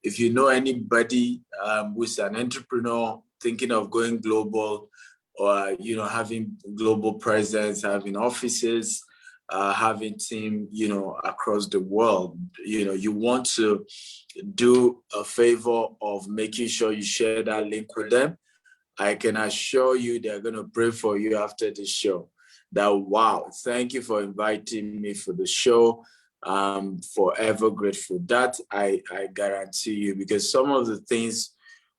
if you know anybody who's an entrepreneur thinking of going global, or having global presence, having offices, having team, across the world, you want to do a favor of making sure you share that link with them. I can assure you they're going to pray for you after the show. That, wow, thank you for inviting me for the show. Forever grateful. That I guarantee you, because some of the things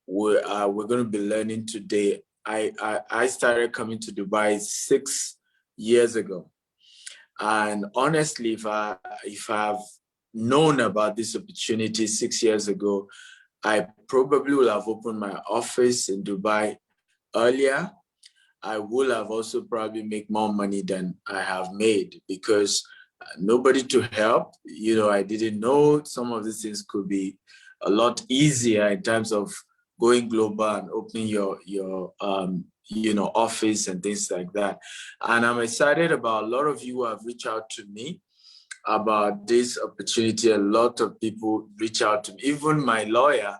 we're going to be learning today, I started coming to Dubai 6 years ago. And honestly, if I've known about this opportunity 6 years ago, I probably would have opened my office in Dubai earlier. I would have also probably made more money than I have made, because nobody to help. I didn't know some of these things could be a lot easier in terms of going global and opening your office and things like that. And I'm excited about a lot of you who have reached out to me about this opportunity. A lot of people reach out to me. Even my lawyer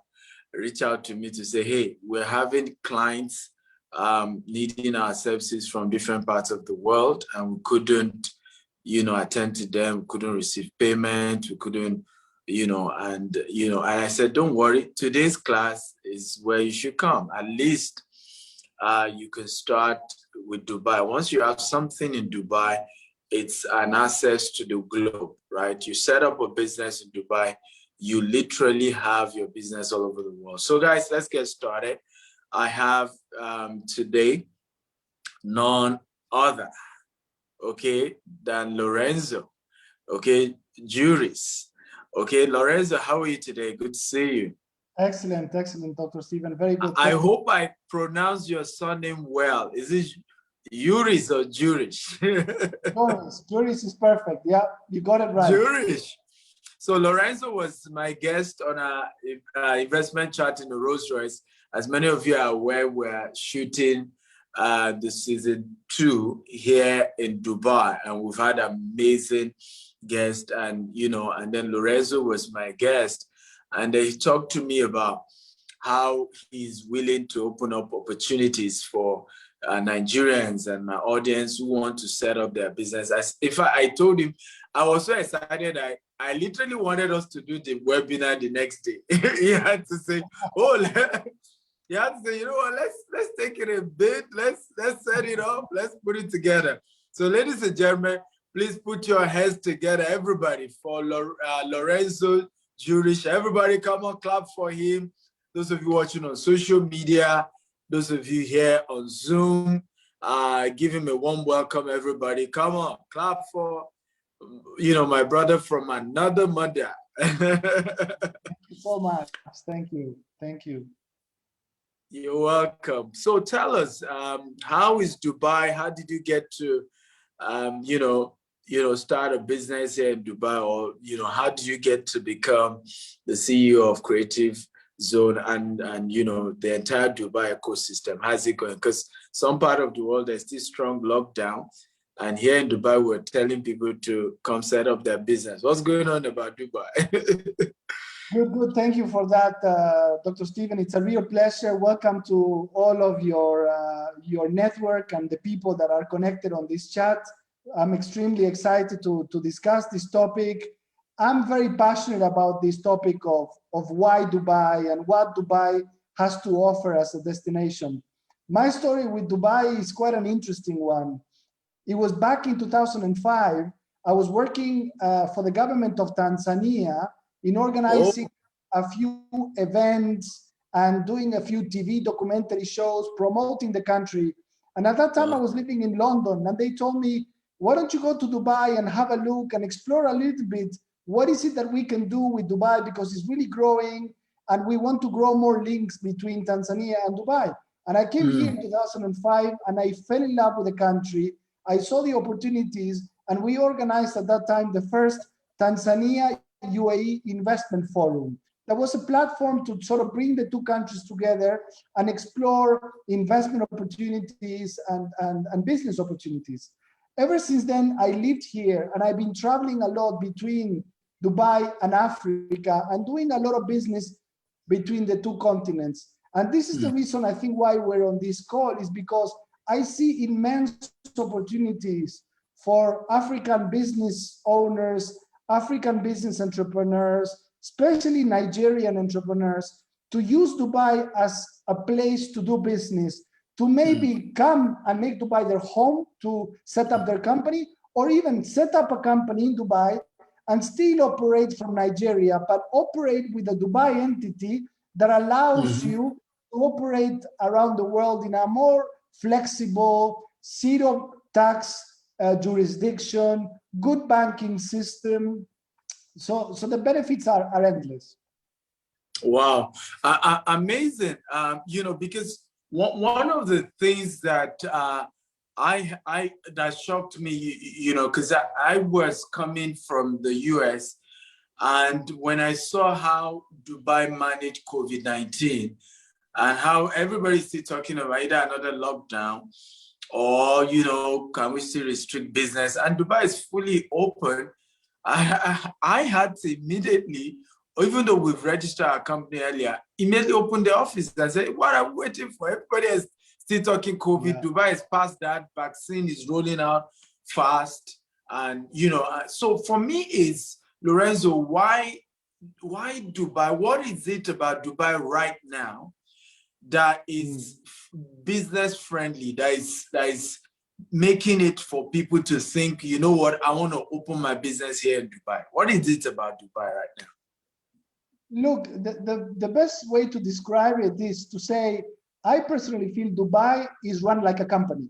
reached out to me to say, hey, we're having clients needing our services from different parts of the world, and we couldn't, attend to them, we couldn't receive payment, we couldn't, and I said, don't worry, today's class is where you should come. At least you can start with Dubai. Once you have something in Dubai, it's an access to the globe, right? You set up a business in Dubai, you literally have your business all over the world. So guys, let's get started. I have today none other, okay, than Lorenzo, okay, Jooris. Okay, Lorenzo, how are you today? Good to see you. Excellent, Dr. Stephen. Very good. I hope I pronounced your surname well. Is it Jooris or Jooris? Jooris is perfect. Yeah, you got it right. Jooris. So Lorenzo was my guest on our investment chat in the Rolls Royce. As many of you are aware, we're shooting the season 2 here in Dubai, and we've had amazing guests. And and then Lorenzo was my guest, and he talked to me about how he's willing to open up opportunities for Nigerians and my audience who want to set up their business. I told him, I was so excited. I literally wanted us to do the webinar the next day. He had to say, "Oh, you have to say, you know what? Let's take it a bit. Let's set it up. Let's put it together." So, ladies and gentlemen, please put your heads together, everybody, for Lorenzo Jooris. Everybody, come on, clap for him. Those of you watching on social media, those of you here on Zoom, give him a warm welcome, everybody. Come on, clap for my brother from another mother. Thank you so much. Thank you. Thank you. You're welcome. So tell us, how is Dubai? How did you get to, start a business here in Dubai? Or, how did you get to become the CEO of Creative Zone and the entire Dubai ecosystem? How's it going? Because some part of the world, there's still strong lockdown. And here in Dubai, we're telling people to come set up their business. What's going on about Dubai? Good. Thank you for that, Dr. Stephen. It's a real pleasure. Welcome to all of your network and the people that are connected on this chat. I'm extremely excited to discuss this topic. I'm very passionate about this topic of why Dubai and what Dubai has to offer as a destination. My story with Dubai is quite an interesting one. It was back in 2005. I was working for the government of Tanzania in organizing a few events and doing a few TV documentary shows, promoting the country. And at that time, I was living in London, and they told me, why don't you go to Dubai and have a look and explore a little bit, what is it that we can do with Dubai, because it's really growing, and we want to grow more links between Tanzania and Dubai. And I came here in 2005, and I fell in love with the country. I saw the opportunities, and we organized at that time the first Tanzania UAE Investment Forum. That was a platform to sort of bring the two countries together and explore investment opportunities and business opportunities. Ever since then, I lived here, and I've been traveling a lot between Dubai and Africa and doing a lot of business between the two continents. And this is the reason I think why we're on this call, is because I see immense opportunities for African business owners, African business entrepreneurs, especially Nigerian entrepreneurs, to use Dubai as a place to do business, to maybe come and make Dubai their home to set up their company, or even set up a company in Dubai and still operate from Nigeria, but operate with a Dubai entity that allows you to operate around the world in a more flexible, zero tax jurisdiction, good banking system. So the benefits are endless. Wow, amazing. You know, because one of the things that that shocked me, you know, because I was coming from the US, and when I saw how Dubai managed COVID-19 and how everybody's still talking about either another lockdown or, you know, can we still restrict business? And Dubai is fully open. I had to immediately, even though we've registered our company earlier, immediately open the office and say, what are we waiting for? Everybody is still talking COVID. Dubai is past that. Vaccine is rolling out fast. And, you know, so for me is, Lorenzo, why Dubai? What is it about Dubai right now that is business friendly, that is making it for people to think, you know what, I want to open my business here in Dubai? What is it about Dubai right now? Look, the best way to describe it is to say, I personally feel Dubai is run like a company.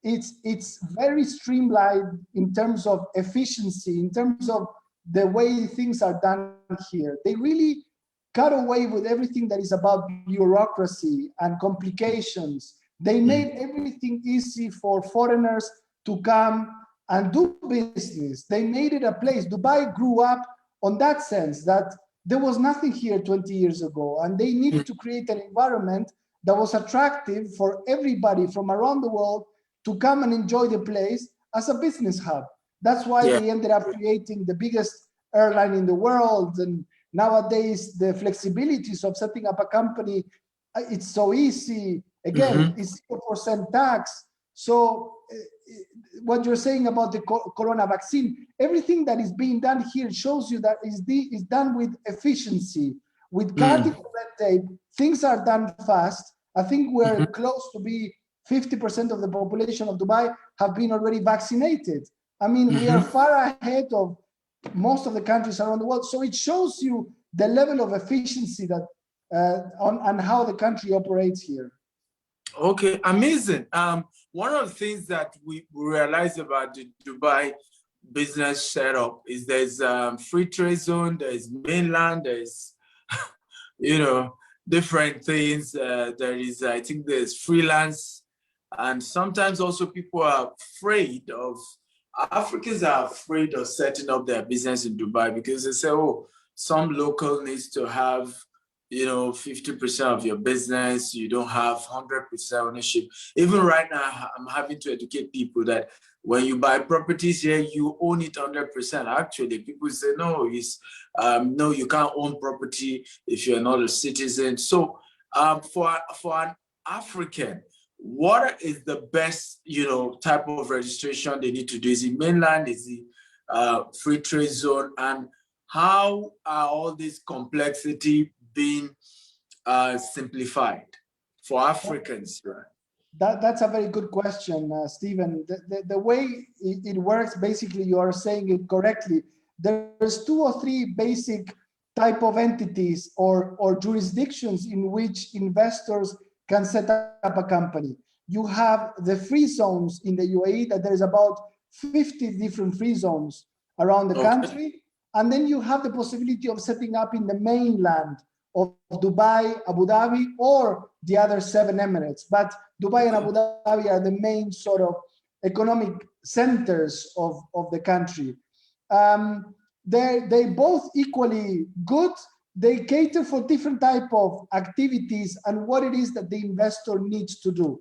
It's very streamlined in terms of efficiency, in terms of the way things are done here. They really cut away with everything that is about bureaucracy and complications. They made everything easy for foreigners to come and do business. They made it a place. Dubai grew up on that sense, that there was nothing here 20 years ago, and they needed to create an environment that was attractive for everybody from around the world to come and enjoy the place as a business hub. That's why they ended up creating the biggest airline in the world. And nowadays, the flexibilities of setting up a company, it's so easy. Again, it's 0% tax. So what you're saying about the corona vaccine, everything that is being done here shows you that is done with efficiency, with cutting red tape. Things are done fast. I think we're close to be 50% of the population of Dubai have been already vaccinated. I mean, we are far ahead of most of the countries around the world. So it shows you the level of efficiency that on how the country operates here. Okay, amazing. One of the things that we realized about the Dubai business setup is there's free trade zone, there's mainland, there's, you know, different things. There is, I think there's freelance, and sometimes also people are afraid of, Africans are afraid of setting up their business in Dubai because they say, oh, some local needs to have, you know, 50% of your business, you don't have 100% ownership. Even right now, I'm having to educate people that when you buy properties here, you own it 100%. Actually, people say, no, no, you can't own property if you're not a citizen. So for an African, what is the best, you know, type of registration they need to do? Is it mainland? Is it free trade zone? And how are all this complexity being simplified for Africans? That's a very good question, Stephen. The way it works, basically, you are saying it correctly. There's 2 or 3 basic type of entities or jurisdictions in which investors can set up a company. You have the free zones in the UAE, that there's about 50 different free zones around the country. And then you have the possibility of setting up in the mainland of Dubai, Abu Dhabi, or the other 7 Emirates. But Dubai and Abu Dhabi are the main sort of economic centers of the country. They both equally good. They cater for different type of activities and what it is that the investor needs to do.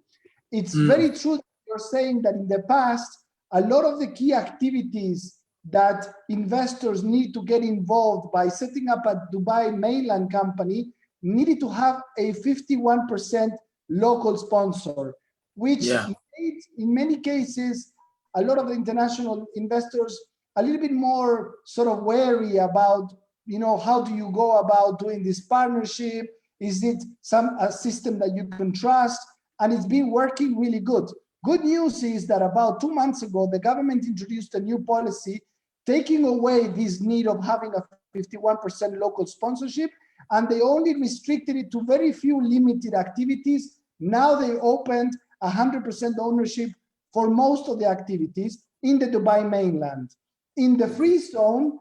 It's very true that you're saying that in the past, a lot of the key activities that investors need to get involved by setting up a Dubai mainland company needed to have a 51% local sponsor, which made, in many cases, a lot of the international investors a little bit more sort of wary about, you know, how do you go about doing this partnership? Is it a system that you can trust? And it's been working really good. Good news is that about 2 months ago, the government introduced a new policy taking away this need of having a 51% local sponsorship, and they only restricted it to very few limited activities. Now they opened 100% ownership for most of the activities in the Dubai mainland. In the free zone,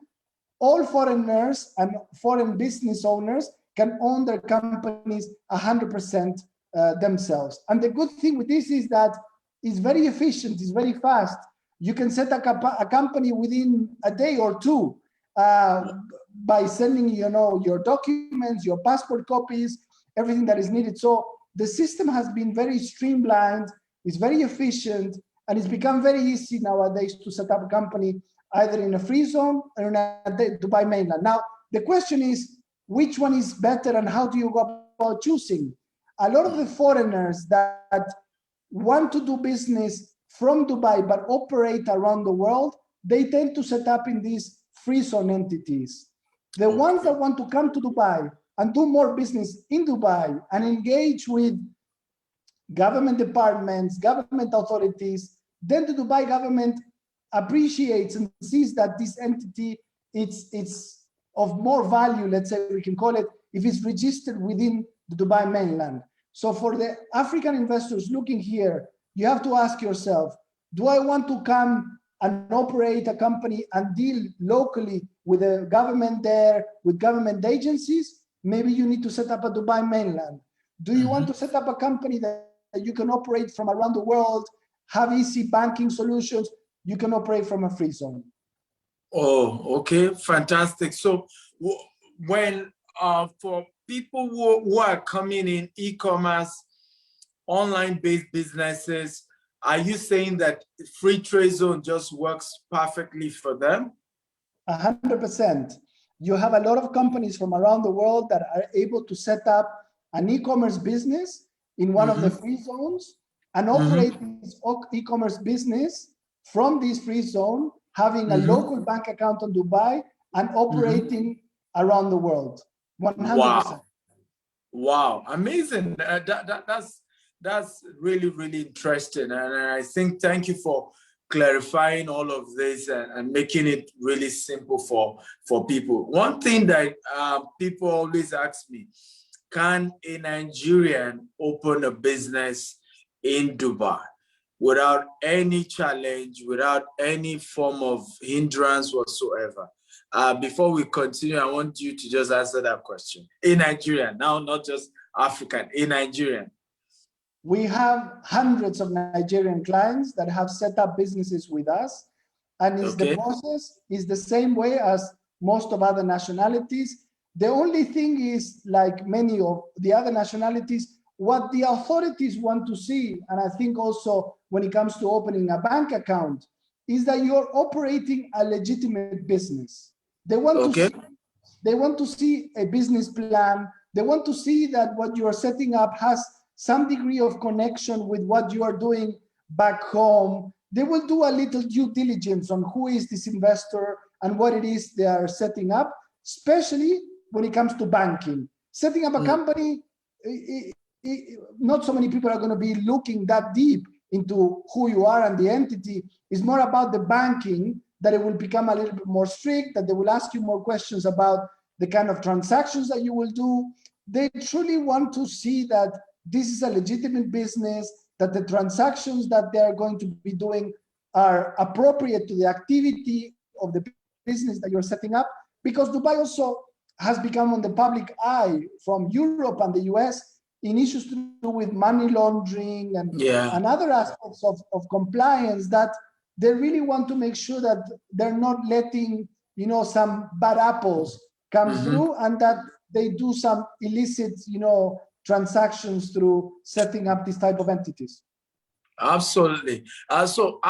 all foreigners and foreign business owners can own their companies 100% themselves. And the good thing with this is that it's very efficient, it's very fast. You can set up a company within a day or two by sending, you know, your documents, your passport copies, everything that is needed. So the system has been very streamlined, it's very efficient, and it's become very easy nowadays to set up a company either in a free zone or in a Dubai mainland. Now, the question is, which one is better and how do you go about choosing? A lot of the foreigners that want to do business from Dubai but operate around the world, they tend to set up in these free zone entities. The ones that want to come to Dubai and do more business in Dubai and engage with government departments, government authorities, then the Dubai government appreciates and sees that this entity, it's of more value, let's say we can call it, if it's registered within the Dubai mainland. So for the African investors looking here, you have to ask yourself, do I want to come and operate a company and deal locally with the government there, with government agencies? Maybe you need to set up a Dubai mainland. Do you want to set up a company that you can operate from around the world, have easy banking solutions? You can operate from a free zone. Oh, okay, fantastic. So when for people who are coming in e-commerce, online-based businesses, are you saying that free trade zone just works perfectly for them? 100%. You have a lot of companies from around the world that are able to set up an e-commerce business in one of the free zones and operate this e-commerce business from this free zone, having a local bank account in Dubai and operating around the world. 100%. Wow. Wow, amazing. That's really, really interesting. And I think thank you for clarifying all of this and making it really simple for people. One thing that people always ask me, can a Nigerian open a business in Dubai without any challenge, without any form of hindrance whatsoever? Before we continue, I want you to just answer that question. In Nigerian, now not just African, in Nigerian. We have hundreds of Nigerian clients that have set up businesses with us, and the process is the same way as most of other nationalities. The only thing is, like many of the other nationalities, what the authorities want to see, and I think also when it comes to opening a bank account, is that you're operating a legitimate business. They want to see a business plan. They want to see that what you are setting up has some degree of connection with what you are doing back home. They will do a little due diligence on who is this investor and what it is they are setting up, especially when it comes to banking. Setting up a company, not so many people are going to be looking that deep into who you are and the entity. It's more about the banking, that it will become a little bit more strict, that they will ask you more questions about the kind of transactions that you will do. They truly want to see that this is a legitimate business, that the transactions that they are going to be doing are appropriate to the activity of the business that you're setting up, because Dubai also has become on the public eye from Europe and the US in issues to do with money laundering and other aspects of compliance, that they really want to make sure that they're not letting, you know, some bad apples come through, and that they do some illicit, you know, transactions through setting up this type of entities. Absolutely. So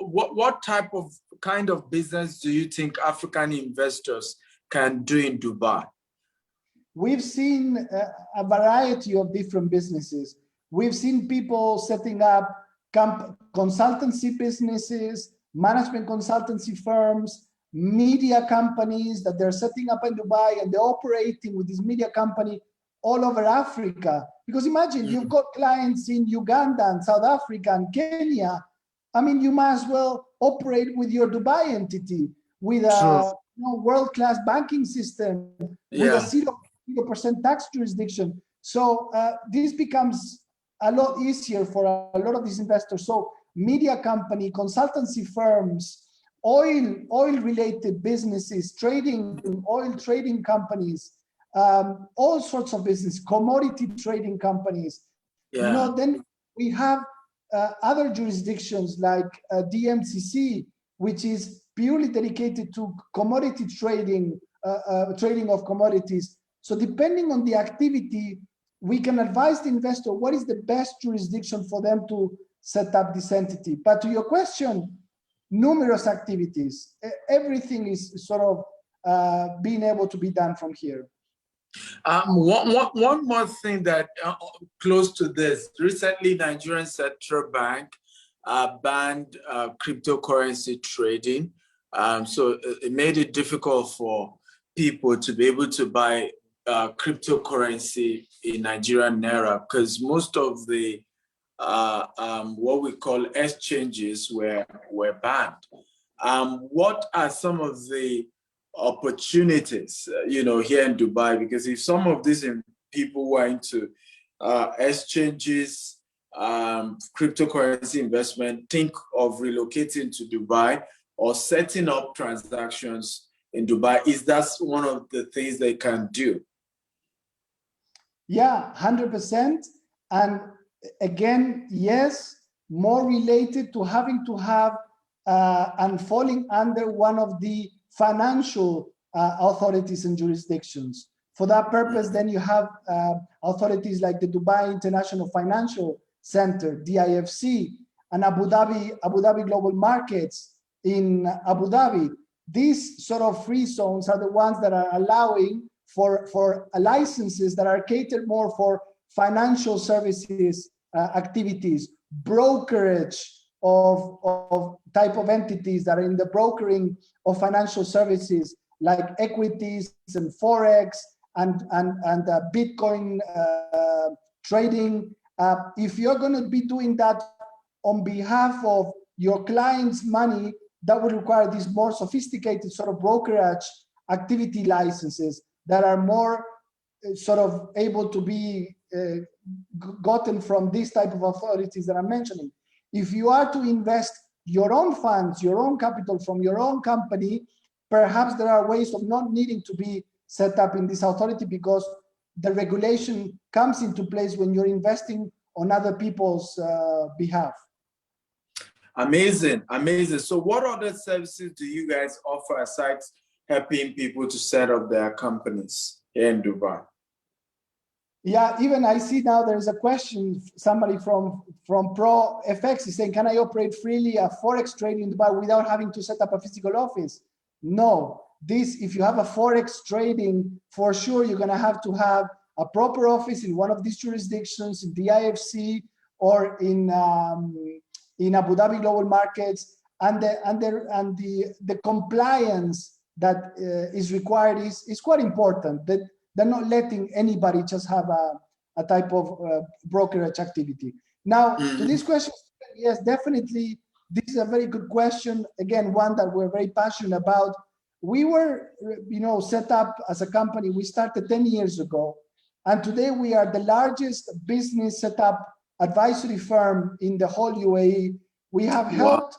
what kind of business do you think African investors can do in Dubai? we've seen a variety of different businesses. We've seen people setting up consultancy businesses, management consultancy firms, media companies that they're setting up in Dubai, and they're operating with this media company all over Africa. Because imagine you've got clients in Uganda and South Africa and Kenya. I mean, you might as well operate with your Dubai entity with a world-class banking system, with a 0% tax jurisdiction. So this becomes a lot easier for a lot of these investors. So media company, consultancy firms, oil-related businesses, oil trading companies, all sorts of business, commodity trading companies. You know, then we have other jurisdictions like DMCC, which is purely dedicated to commodity trading, trading of commodities. So depending on the activity, we can advise the investor what is the best jurisdiction for them to set up this entity. But to your question, numerous activities, everything is sort of being able to be done from here. One more thing that close to this, recently Nigerian Central Bank banned cryptocurrency trading. So it made it difficult for people to be able to buy cryptocurrency in Nigerian Naira, because most of the what we call exchanges were banned. What are some of the opportunities, you know, here in Dubai? Because if some of these people were into exchanges, cryptocurrency investment, think of relocating to Dubai or setting up transactions in Dubai, is that one of the things they can do? Yeah, 100%. And again, yes, more related to having to have and falling under one of the financial authorities and jurisdictions. For that purpose, then you have authorities like the Dubai International Financial Center, DIFC, and Abu Dhabi Global Markets in Abu Dhabi. These sort of free zones are the ones that are allowing for licenses that are catered more for financial services activities, brokerage of type of entities that are in the brokering of financial services like equities and Forex and Bitcoin trading. If you're going to be doing that on behalf of your client's money, that would require these more sophisticated sort of brokerage activity licenses that are more sort of able to be gotten from these type of authorities that I'm mentioning. If you are to invest your own funds, your own capital from your own company, perhaps there are ways of not needing to be set up in this authority because the regulation comes into place when you're investing on other people's behalf. Amazing, amazing. So what other services do you guys offer aside helping people to set up their companies here in Dubai? Yeah, even I see now there's a question, somebody from Pro FX is saying, can I operate freely a Forex trade in Dubai without having to set up a physical office? No, if you have a Forex trading, for sure, you're gonna have to have a proper office in one of these jurisdictions, in the IFC or in Abu Dhabi Global Markets, and the compliance that is required is quite important. That they're not letting anybody just have a type of brokerage activity. Now, to this question, yes, definitely, this is a very good question. Again, one that we're very passionate about. We were, set up as a company. We started 10 years ago, and today we are the largest business setup advisory firm in the whole UAE. We have helped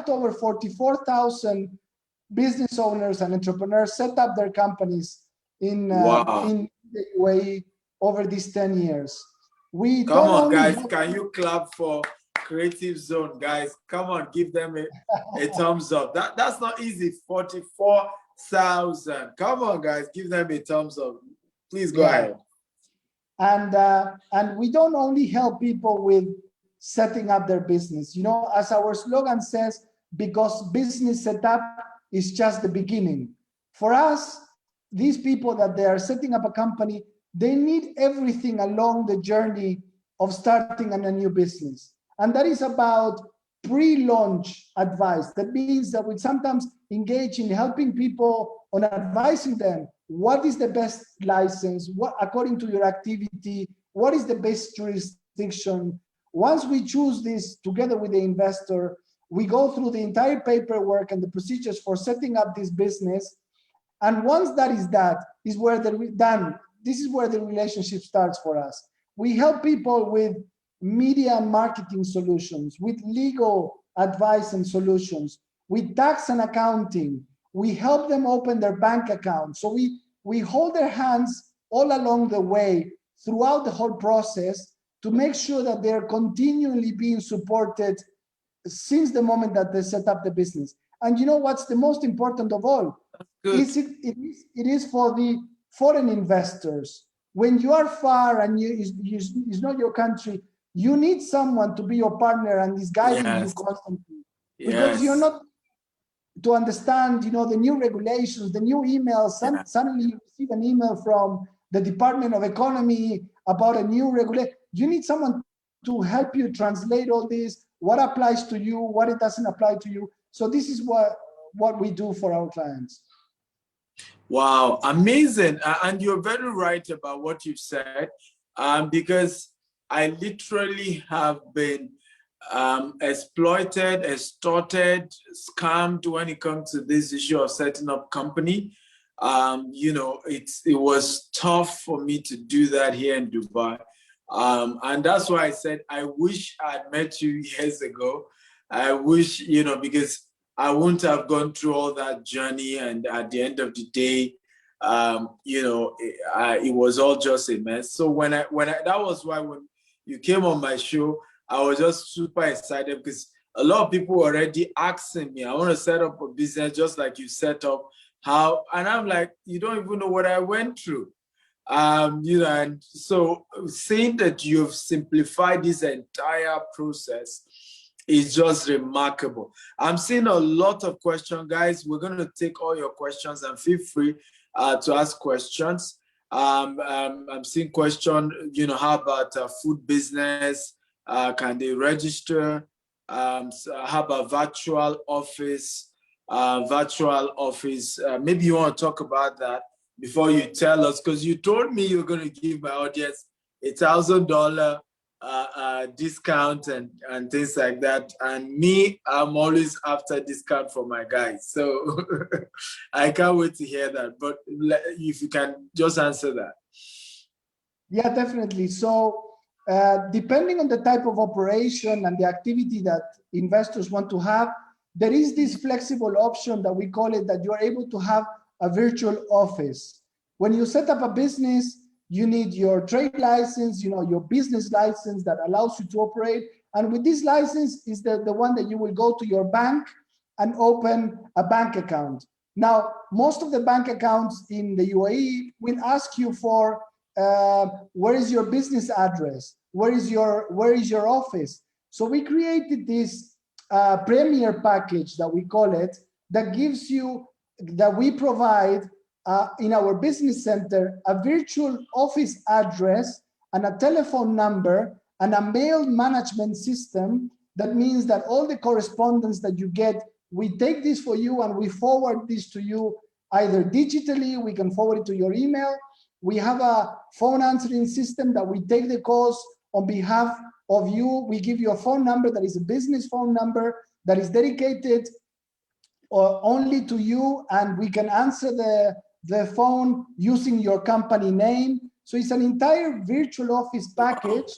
over 44,000 business owners and entrepreneurs set up their companies in the UAE over these 10 years. Come on, guys, can you clap for Creative Zone, guys? Come on, give them a thumbs up. That's not easy. 44,000. Come on, guys, give them a thumbs up. Please go ahead. And we don't only help people with setting up their business, as our slogan says, because business setup is just the beginning. For us, these people that they are setting up a company, they need everything along the journey of starting a new business. And that is about pre-launch advice. That means that we sometimes engage in helping people on advising them, what is the best license, what according to your activity, what is the best jurisdiction. Once we choose this together with the investor, we go through the entire paperwork and the procedures for setting up this business. And once that is done, this is where the relationship starts for us. We help people with media and marketing solutions, with legal advice and solutions, with tax and accounting. We help them open their bank account. So we hold their hands all along the way throughout the whole process to make sure that they're continually being supported since the moment that they set up the business. And you know what's the most important of all? It is for the foreign investors. When you are far and it's not your country, you need someone to be your partner and is guiding you constantly. Because you're not to understand, the new regulations, the new emails. Suddenly you receive an email from the Department of Economy about a new regulation. You need someone to help you translate all this, what applies to you, what it doesn't apply to you. So this is what we do for our clients. Wow, amazing. And you're very right about what you've said, because I literally have been exploited, extorted, scammed when it comes to this issue of setting up company. It was tough for me to do that here in Dubai. And that's why I said, I wish I'd met you years ago. I wish, because I wouldn't have gone through all that journey. And at the end of the day, it was all just a mess. So that was why when you came on my show, I was just super excited because a lot of people were already asking me, I want to set up a business just like you set up. How? And I'm like, you don't even know what I went through. And so seeing that you've simplified this entire process is just remarkable. I'm seeing a lot of questions, guys. We're going to take all your questions and feel free to ask questions. I'm seeing question, how about food business? Can they register? So how about virtual office? Maybe you want to talk about that before you tell us, because you told me you're going to give my audience $1,000 discount and things like that. And me, I'm always after discount for my guys. So I can't wait to hear that. But if you can just answer that. Yeah, definitely. So depending on the type of operation and the activity that investors want to have, there is this flexible option that we call it, that you are able to have a virtual office. When you set up a business, you need your trade license, your business license that allows you to operate. And with this license is the one that you will go to your bank and open a bank account. Now, most of the bank accounts in the UAE will ask you for where is your business address? Where is your office? So we created this premier package that we call it, that we provide in our business center a virtual office address and a telephone number and a mail management system. That means that all the correspondence that you get, we take this for you and we forward this to you either digitally. We can forward it to your email. We have a phone answering system that we take the calls on behalf of you. We give you a phone number that is a business phone number that is dedicated only to you, and we can answer the phone using your company name. So it's an entire virtual office package,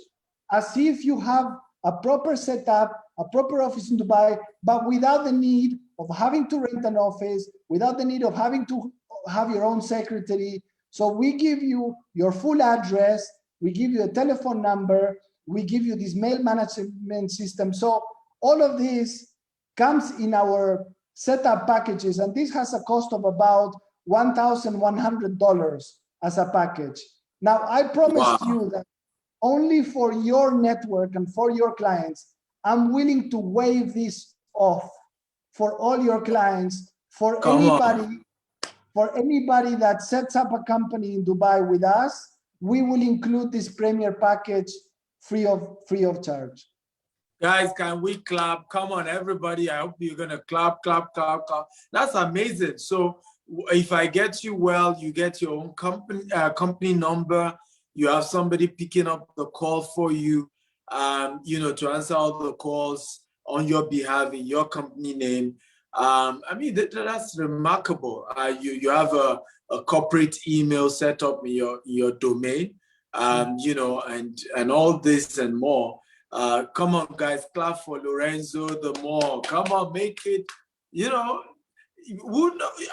as if you have a proper setup, a proper office in Dubai, but without the need of having to rent an office, without the need of having to have your own secretary. So we give you your full address, we give you a telephone number, we give you this mail management system. So all of this comes in our setup packages, and this has a cost of about $1,100 as a package. Now, I promised you that only for your network and for your clients, I'm willing to waive this off for all your clients, for for anybody that sets up a company in Dubai with us, we will include this premier package free of charge. Guys, can we clap? Come on, everybody. I hope you're going to clap, clap, clap, clap. That's amazing. So if I get you well, you get your own company number. You have somebody picking up the call for you, you know, to answer all the calls on your behalf in your company name. I mean, that's remarkable. You have a corporate email set up in your domain, you know, and all this and more. Come on, guys, clap for Lorenzo the more. Come on, make it, you know,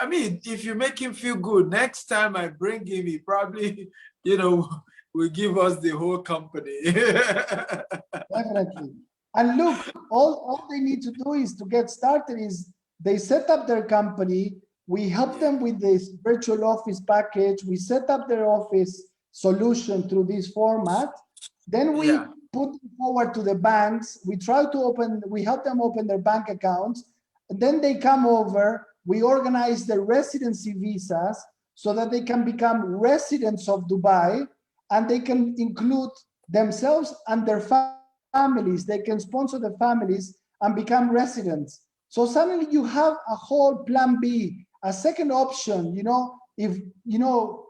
I mean, if you make him feel good, next time I bring him, he probably, you know, will give us the whole company. Definitely. And look, all they need to do is to get started is they set up their company. We help them with this virtual office package. We set up their office solution through this format. Then we put them forward to the banks. We help them open their bank accounts. And then they come over. We organize their residency visas so that they can become residents of Dubai, and they can include themselves and their families. They can sponsor the families and become residents. So suddenly you have a whole plan B, a second option. You know, if, you know,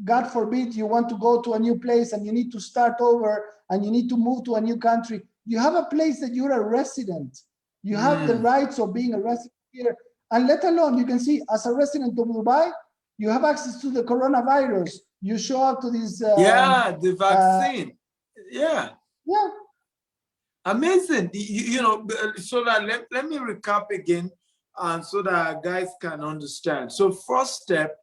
God forbid you want to go to a new place and you need to start over and you need to move to a new country, you have a place that you're a resident. You have the rights of being a resident here. And let alone, you can see, as a resident of Dubai, you have access to the coronavirus. You show up to this. The vaccine. Yeah. Amazing. You know, so that let me recap again, so that our guys can understand. So first step,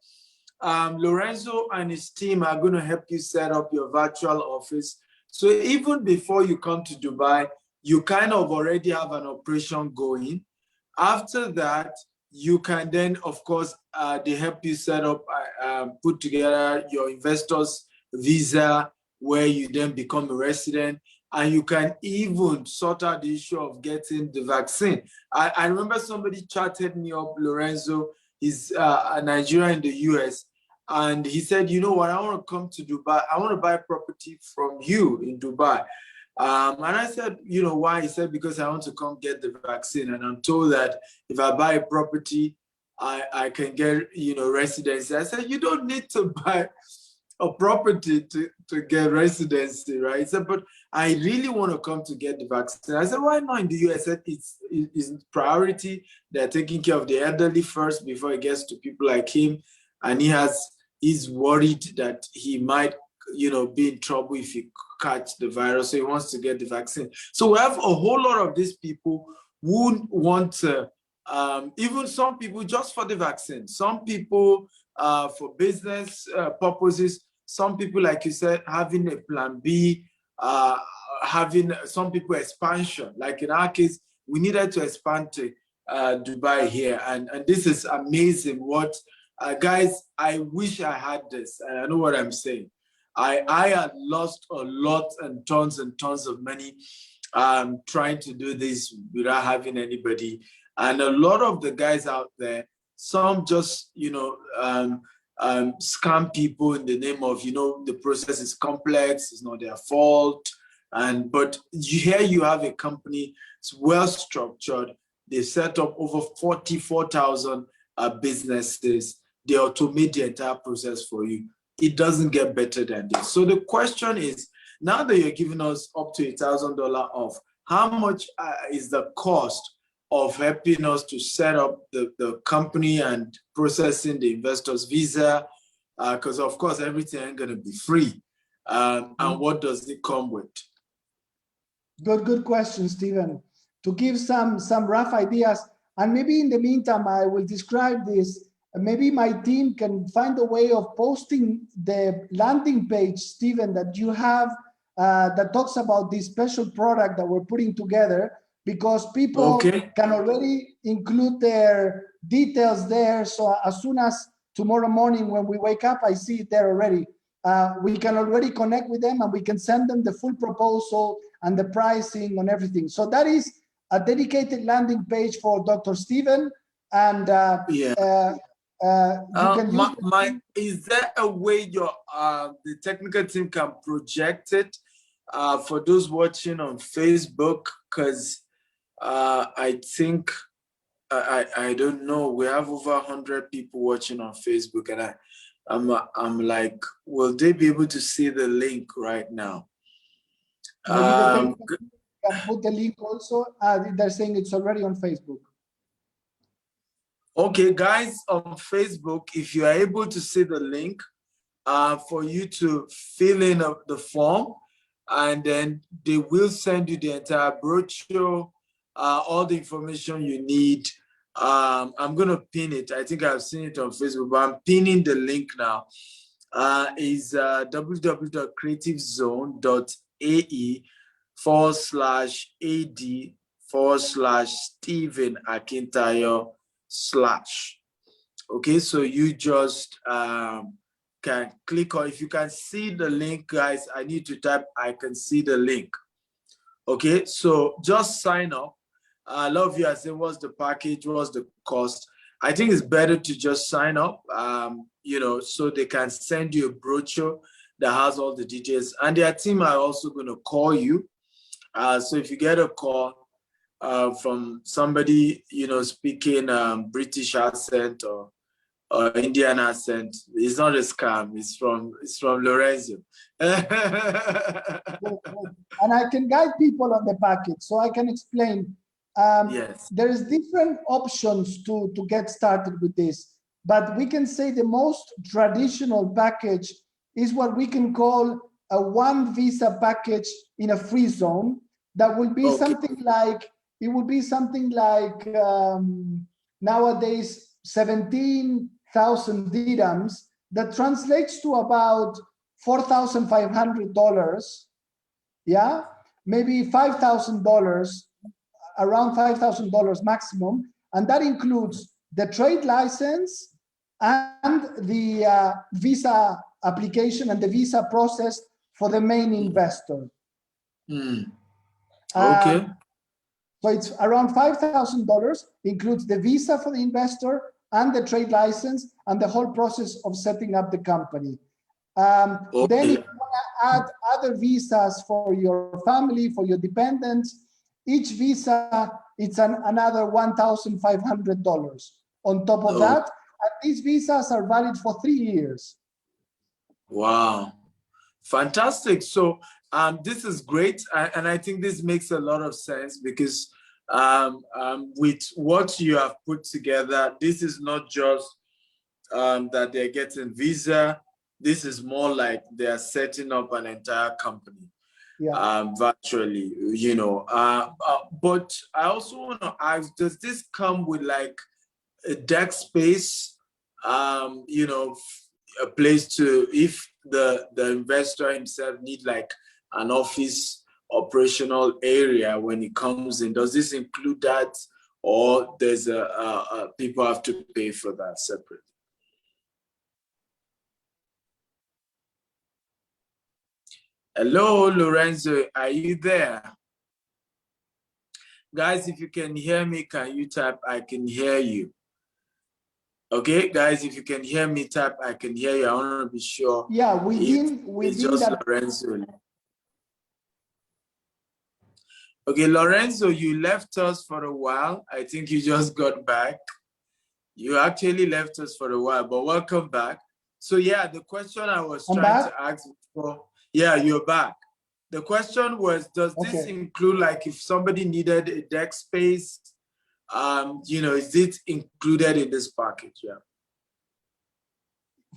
Lorenzo and his team are going to help you set up your virtual office. So even before you come to Dubai, you kind of already have an operation going. After that, you can then, of course, they help you set up, put together your investor's visa, where you then become a resident. And you can even sort out the issue of getting the vaccine. I remember somebody chatted me up, Lorenzo. He's a Nigerian in the US. And he said, you know what, I want to come to Dubai. I want to buy property from you in Dubai. And I said, you know why? He said, because I want to come get the vaccine. And I'm told that if I buy a property, I can get, you know, residency. I said, you don't need to buy a property to get residency, right? He said, but I really want to come to get the vaccine. I said, why not in the US? I said, it's priority. They're taking care of the elderly first before it gets to people like him. And he's worried that he might, you know, be in trouble if he catch the virus. So he wants to get the vaccine. So we have a whole lot of these people who want to, even some people just for the vaccine, some people for business purposes, some people, like you said, having a plan B, having some people expansion. Like in our case, we needed to expand to Dubai here. And this is amazing. What, guys, I wish I had this. I know what I'm saying. I had lost a lot and tons of money trying to do this without having anybody. And a lot of the guys out there, some just, you know, scam people in the name of, you know, the process is complex, it's not their fault. But here you have a company, it's well structured. They set up over 44,000 businesses. They automate the entire process for you. It doesn't get better than this. So the question is, now that you're giving us up to $1,000 off, how much is the cost of helping us to set up the company and processing the investor's visa? Because of course, everything ain't gonna be free. And what does it come with? Good question, Stephen. To give some rough ideas, and maybe in the meantime, I will describe this. Maybe my team can find a way of posting the landing page, Stephen, that you have that talks about this special product that we're putting together, because people can already include their details there. So as soon as tomorrow morning when we wake up, I see it there already. We can already connect with them and we can send them the full proposal and the pricing and everything. So that is a dedicated landing page for Dr. Stephen. And You can use is there a way your the technical team can project it for those watching on Facebook? Because I think I don't know. We have over 100 people watching on Facebook, and I'm like, will they be able to see the link right now? maybe the technical team can put the link also. They're saying it's already on Facebook. Okay, guys, on Facebook, if you are able to see the link for you to fill in the form, and then they will send you the entire brochure, all the information you need. I'm going to pin it. I think I've seen it on Facebook, but I'm pinning the link now. Is www.creativezone.ae/AD/Stephen Akintayo /. Okay, so you just can click on, if you can see the link, guys, I need to type, I can see the link. Okay, so just sign up. A lot of you are saying, what's the package, what's the cost? I think it's better to just sign up, you know, so they can send you a brochure that has all the details. And their team are also going to call you. So if you get a call from somebody, you know, speaking British accent or Indian accent, it's not a scam. It's from Lorenzo. And I can guide people on the package, so I can explain. Yes. There's different options to get started with this, but we can say the most traditional package is what we can call a one visa package in a free zone. That will be something like, it would be something like nowadays 17,000 dirhams. That translates to about $4,500. Yeah, maybe $5,000, around $5,000 maximum, and that includes the trade license and the visa application and the visa process for the main investor. Okay. So it's around $5,000, includes the visa for the investor and the trade license and the whole process of setting up the company. Then if you want to add other visas for your family, for your dependents, each visa, it's another $1,500 on top of that. And these visas are valid for 3 years. Wow. Fantastic. So this is great. And I think this makes a lot of sense because with what you have put together, this is not just that they're getting visa. This is more like they're setting up an entire company. Yeah. Virtually, you know. But I also want to ask, does this come with like a desk space, you know, a place to, if the investor himself need like an office operational area when he comes in, does this include that, or there's people have to pay for that separately? Hello, Lorenzo, are you there? Guys, if you can hear me, can you type, I can hear you? Okay, guys, if you can hear me, type, I can hear you. I want to be sure. Yeah, within it's just that. Lorenzo. Okay, Lorenzo, you left us for a while. I think you just got back. You actually left us for a while, but welcome back. So yeah, the question I was trying to ask before, yeah, you're back. The question was, does this include, like, if somebody needed a desk space, you know, is it included in this package? Yeah.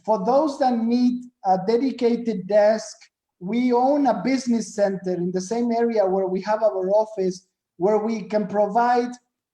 For those that need a dedicated desk, we own a business center in the same area where we have our office, where we can provide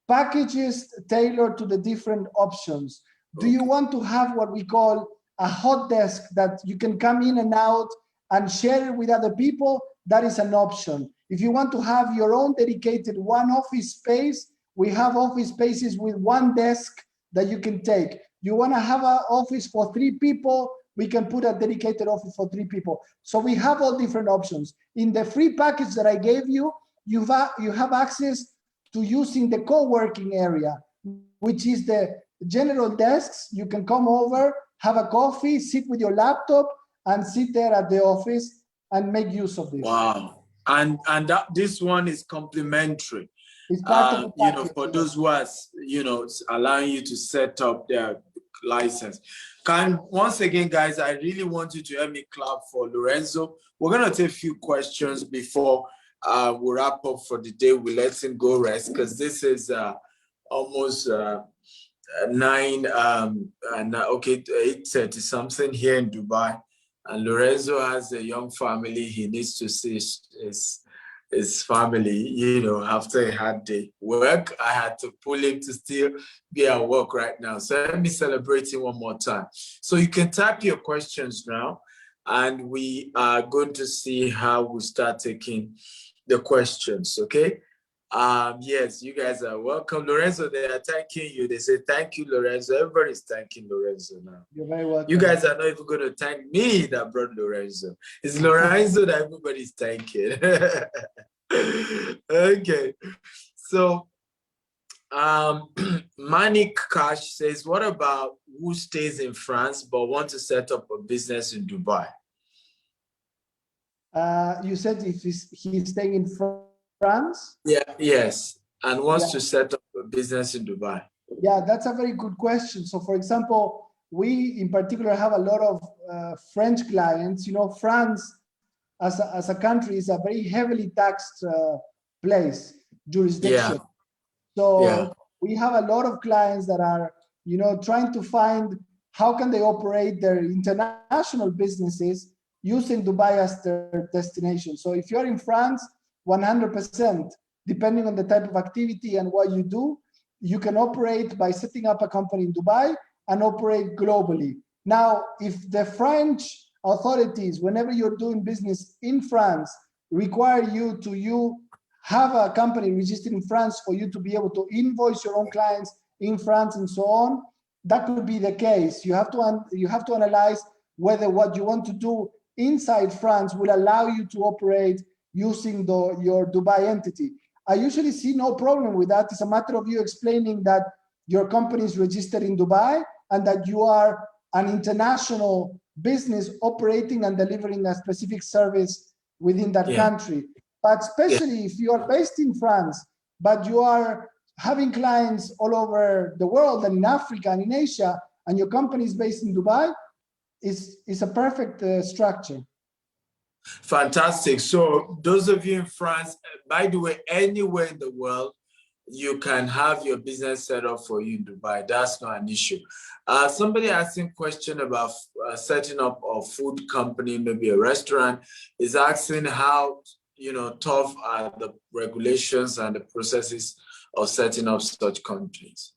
packages tailored to the different options. Do you want to have what we call a hot desk that you can come in and out and share it with other people? That is an option. If you want to have your own dedicated one office space, we have office spaces with one desk that you can take. You want to have an office for 3 people, we can put a dedicated office for 3 people. So we have all different options. In the free package that I gave you, you have access to using the co-working area, which is the general desks. You can come over, have a coffee, sit with your laptop, and sit there at the office and make use of this. Wow. And this one is complimentary. It's part of the package, for those who are, allowing you to set up their license. Once again, guys, I really want you to help me clap for Lorenzo. We're going to take a few questions before we wrap up for the day. We let him go rest because this is almost 8:30 something here in Dubai. And Lorenzo has a young family. He needs to see his family, after a hard day work. I had to pull him to still be at work right now. So let me celebrate him one more time. So you can type your questions now, and we are going to see how we start taking the questions, okay? Yes, you guys are welcome. Lorenzo, they are thanking you. They say, thank you, Lorenzo. Everybody's thanking Lorenzo now. You're very welcome. You guys are not even going to thank me that brought Lorenzo. It's Lorenzo that everybody's thanking. Okay. So, Manik Kash says, what about who stays in France but want to set up a business in Dubai? You said if he's staying in France? Yeah, yes. And wants to set up a business in Dubai. Yeah, that's a very good question. So for example, we in particular have a lot of French clients. France as a country is a very heavily taxed jurisdiction. Yeah. So we have a lot of clients that are, trying to find how can they operate their international businesses using Dubai as their destination. So if you're in France, 100%, depending on the type of activity and what you do, you can operate by setting up a company in Dubai and operate globally. Now, if the French authorities, whenever you're doing business in France, require you to have a company registered in France for you to be able to invoice your own clients in France and so on, that could be the case. You have to analyze whether what you want to do inside France will allow you to operate using your Dubai entity. I usually see no problem with that. It's a matter of you explaining that your company is registered in Dubai and that you are an international business operating and delivering a specific service within that country. But especially if you are based in France, but you are having clients all over the world and in Africa and in Asia, and your company is based in Dubai, is a perfect structure. Fantastic. So those of you in France, by the way, anywhere in the world, you can have your business set up for you in Dubai. That's not an issue. Somebody asking a question about setting up a food company, maybe a restaurant, is asking how tough are the regulations and the processes of setting up such companies.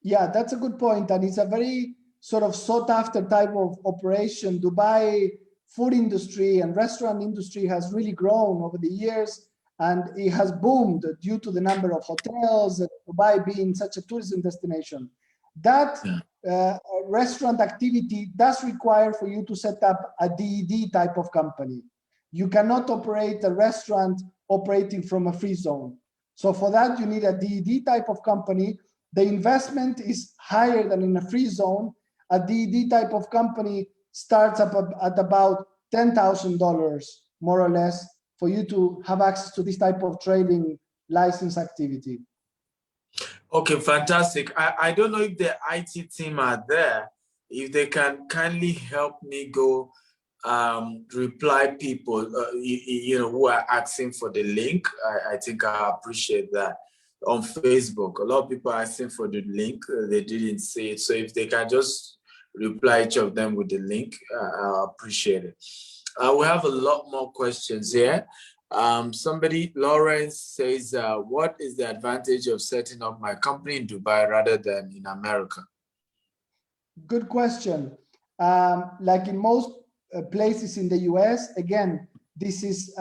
Yeah, that's a good point. And it's a very sort of sought after type of operation. Dubai food industry and restaurant industry has really grown over the years, and it has boomed due to the number of hotels, Dubai being such a tourism destination. That restaurant activity does require for you to set up a DED type of company. You cannot operate a restaurant operating from a free zone. So for that, you need a DED type of company. The investment is higher than in a free zone. A DED type of company starts up at about $10,000, more or less, for you to have access to this type of trading license activity. Okay, fantastic. I don't know if the IT team are there. If they can kindly help me go reply people, who are asking for the link. I think I appreciate that. On Facebook, a lot of people are asking for the link. They didn't see it. So if they can just reply each of them with the link, I appreciate it. We have a lot more questions here. Somebody, Lawrence, says, what is the advantage of setting up my company in Dubai rather than in America? Good question. Like in most places in the US, again, this is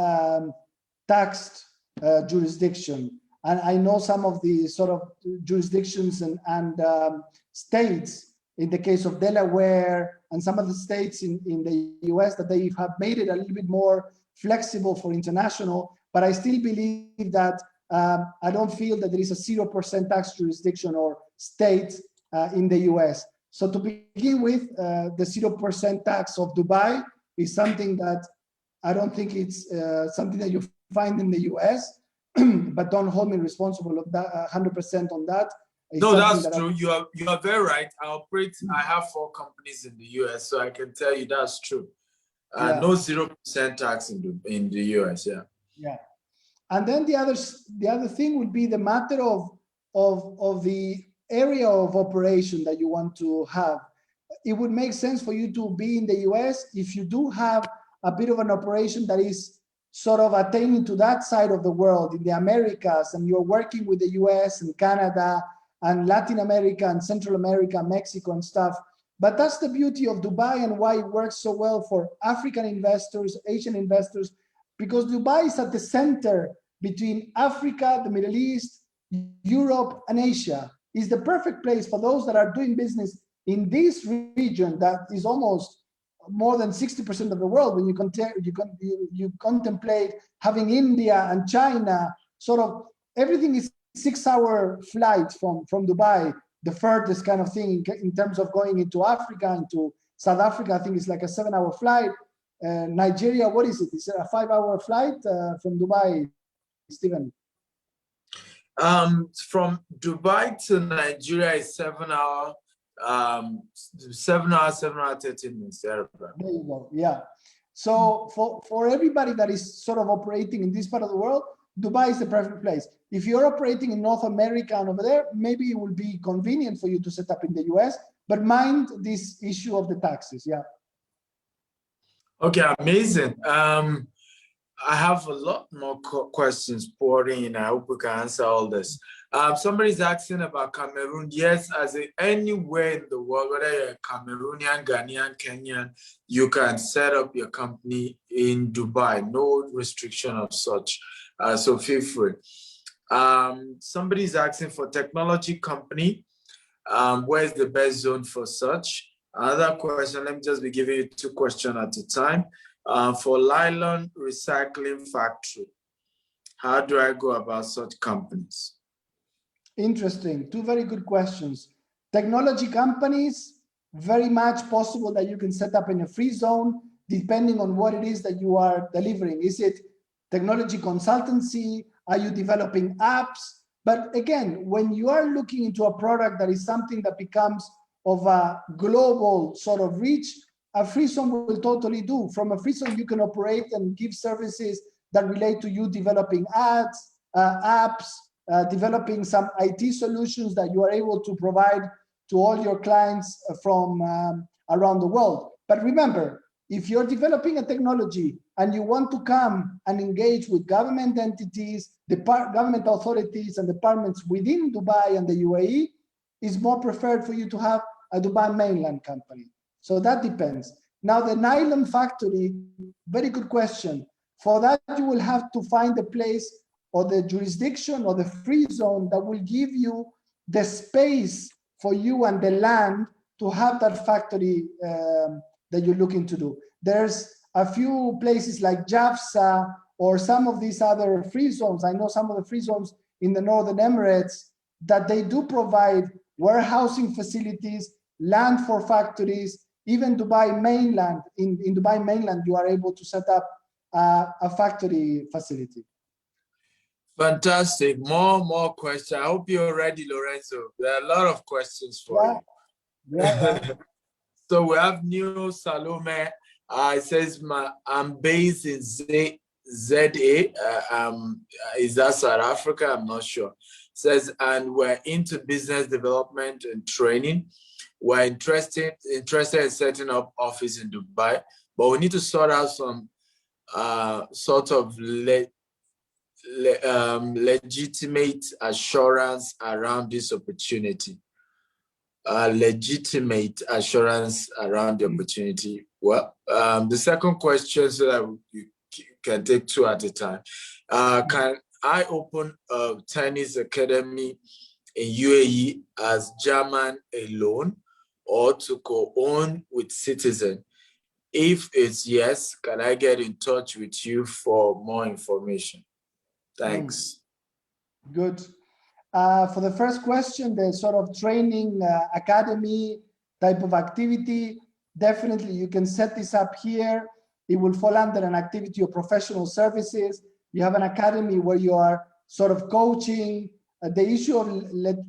taxed jurisdiction. And I know some of the sort of jurisdictions and states, in the case of Delaware and some of the states in the US, that they have made it a little bit more flexible for international, but I still believe that I don't feel that there is a 0% tax jurisdiction or state in the US. So to begin with, the 0% tax of Dubai is something that I don't think it's something that you find in the US, but don't hold me responsible of that 100% on that. It's no, that's that true. You are very right. I have 4 companies in the US, so I can tell you that's true. No 0% tax in the US. Yeah. Yeah. And then the other thing would be the matter of the area of operation that you want to have. It would make sense for you to be in the US if you do have a bit of an operation that is sort of attaining to that side of the world in the Americas, and you're working with the US and Canada and Latin America and Central America, Mexico and stuff. But that's the beauty of Dubai and why it works so well for African investors, Asian investors, because Dubai is at the center between Africa, the Middle East, Europe, and Asia. Is the perfect place for those that are doing business in this region that is almost more than 60% of the world. When you contemplate having India and China, sort of everything is 6-hour flight from Dubai, the furthest kind of thing in terms of going into Africa, into South Africa. I think it's like a 7-hour flight. Nigeria, what is it? Is it a 5-hour flight from Dubai, Stephen? From Dubai to Nigeria is 7 hours, 7 hours, 13 minutes. There you go. Yeah. So for everybody that is sort of operating in this part of the world, Dubai is the perfect place. If you're operating in North America and over there, maybe it will be convenient for you to set up in the US, but mind this issue of the taxes. Yeah. Okay, amazing. I have a lot more questions pouring in. I hope we can answer all this. Somebody's asking about Cameroon. Yes, as in anywhere in the world, whether you're Cameroonian, Ghanaian, Kenyan, you can set up your company in Dubai. No restriction of such. So feel free. Somebody's asking for technology company. Where's the best zone for such? Another question, let me just be giving you 2 questions at a time. For nylon recycling factory, how do I go about such companies? Interesting. 2 very good questions. Technology companies, very much possible that you can set up in a free zone, depending on what it is that you are delivering. Is it technology consultancy? Are you developing apps? But again, when you are looking into a product that is something that becomes of a global sort of reach, a free zone will totally do. From a free zone, you can operate and give services that relate to you developing ads, apps, developing some IT solutions that you are able to provide to all your clients from around the world. But remember, if you're developing a technology and you want to come and engage with government entities, government authorities and departments within Dubai and the UAE, it's more preferred for you to have a Dubai mainland company. So that depends. Now the nylon factory, very good question. For that, you will have to find the place or the jurisdiction or the free zone that will give you the space for you and the land to have that factory that you're looking to do. There's a few places like JAFSA or some of these other free zones. I know some of the free zones in the Northern Emirates that they do provide warehousing facilities, land for factories, even Dubai mainland. In Dubai mainland, you are able to set up a factory facility. Fantastic. More questions. I hope you're ready, Lorenzo. There are a lot of questions for you. Yeah. So we have new Salome. It says, I'm based in ZA. Is that South Africa? I'm not sure. It says, and we're into business development and training. We're interested in setting up office in Dubai, but we need to sort out some sort of legitimate assurance around this opportunity. Legitimate assurance around the opportunity. Well, the second question, so that you can take 2 at a time. Can I open a tennis academy in UAE as German alone or to co-own with Citizen? If it's yes, can I get in touch with you for more information? Thanks. Good. For the first question, the sort of training academy type of activity, definitely you can set this up here. It will fall under an activity of professional services. You have an academy where you are sort of coaching. The issue of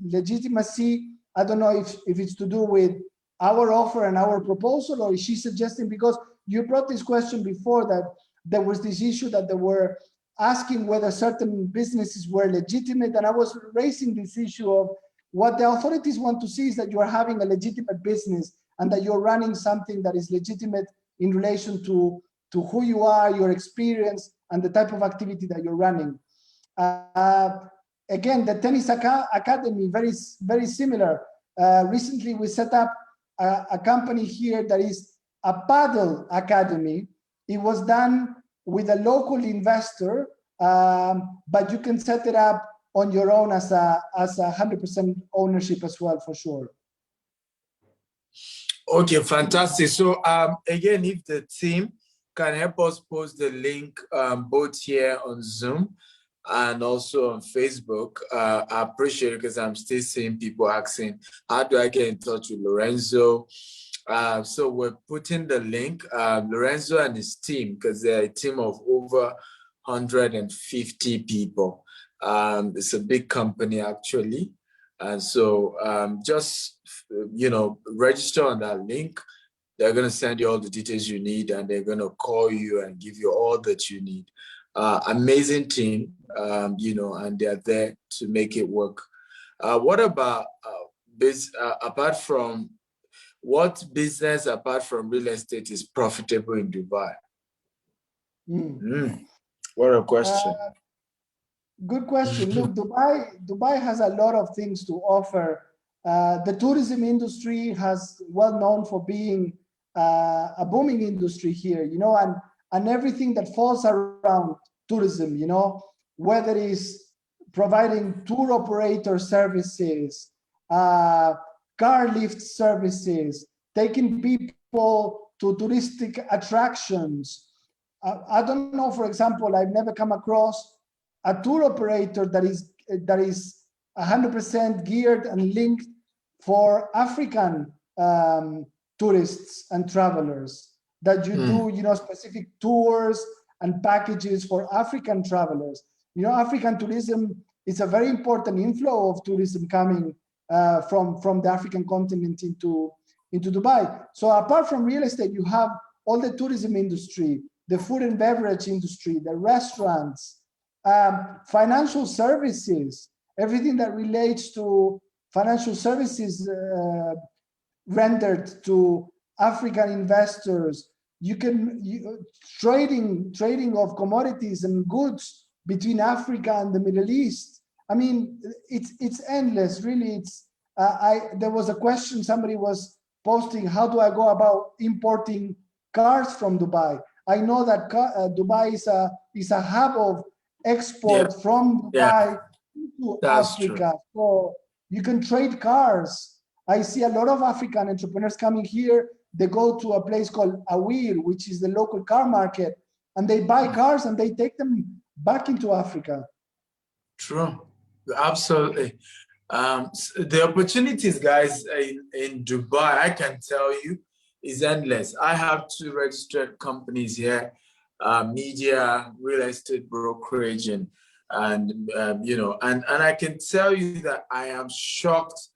legitimacy, I don't know if it's to do with our offer and our proposal, or is she suggesting, because you brought this question before, that there was this issue that they were asking whether certain businesses were legitimate, and I was raising this issue of what the authorities want to see is that you are having a legitimate business and that you're running something that is legitimate in relation to who you are, your experience, and the type of activity that you're running. Again, the tennis academy, very similar. Recently, we set up a company here that is a paddle academy. It was done with a local investor, but you can set it up on your own as a 100% ownership as well, for sure. Okay, fantastic. So again, if the team can help us post the link both here on Zoom and also on Facebook, I appreciate it, because I'm still seeing people asking, how do I get in touch with Lorenzo? So we're putting the link, Lorenzo and his team, because they're a team of over 150 people. It's a big company, actually. And so just, register on that link. They're going to send you all the details you need, and they're going to call you and give you all that you need. Amazing team, and they're there to make it work. What about apart from, what business apart from real estate is profitable in Dubai? What a question. Good question. Look, Dubai has a lot of things to offer. The tourism industry has well known for being a booming industry here, and everything that falls around tourism, whether it's providing tour operator services, car lift services, taking people to touristic attractions. I don't know, for example, I've never come across a tour operator that is 100% geared and linked for African tourists and travelers, that you do, specific tours and packages for African travelers. African tourism is a very important inflow of tourism coming from the African continent into Dubai. So apart from real estate, you have all the tourism industry, the food and beverage industry, the restaurants, financial services, everything that relates to financial services rendered to African investors. Trading of commodities and goods between Africa and the Middle East. I mean, it's endless, really. There was a question somebody was posting, how do I go about importing cars from Dubai? I know that Dubai is a hub of export from Dubai to Africa. True. So you can trade cars. I see a lot of African entrepreneurs coming here. They go to a place called Awil, which is the local car market, and they buy cars and they take them back into Africa. True, absolutely. The opportunities, guys, in Dubai, I can tell you, is endless. I have 2 registered companies here, media, real estate brokerage, and I can tell you that I am shocked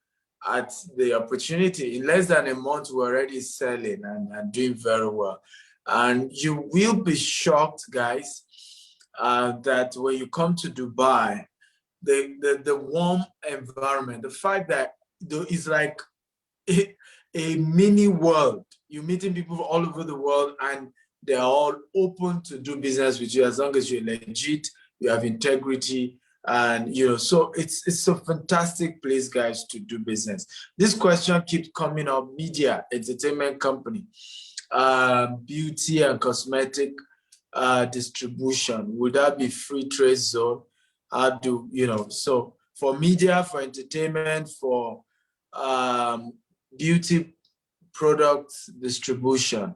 at the opportunity. In less than a month, we're already selling and doing very well. And you will be shocked, guys, that when you come to Dubai, the warm environment, the fact that it's like a mini world. You're meeting people all over the world, and they're all open to do business with you as long as you're legit, you have integrity, and so it's a fantastic place, guys, to do business. This question keeps coming up: media, entertainment company, beauty and cosmetic distribution. Would that be free trade zone? How do so for media, for entertainment, for beauty products distribution,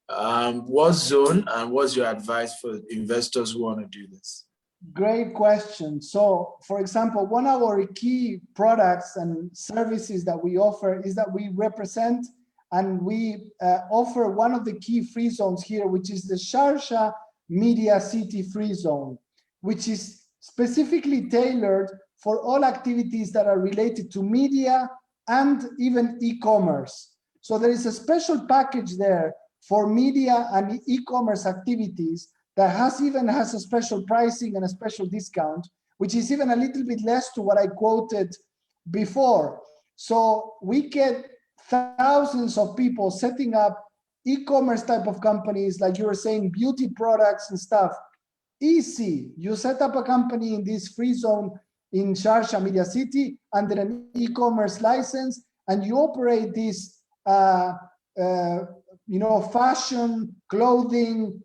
what zone, and what's your advice for investors who want to do this? Great question. So, for example, one of our key products and services that we offer is that we represent and we offer one of the key free zones here, which is the Sharjah Media City Free Zone, which is specifically tailored for all activities that are related to media and even e-commerce. So there is a special package there for media and e-commerce activities that has a special pricing and a special discount, which is even a little bit less to what I quoted before. So we get thousands of people setting up e-commerce type of companies, like you were saying, beauty products and stuff. Easy. You set up a company in this free zone in Sharjah Media City under an e-commerce license, and you operate this, fashion, clothing,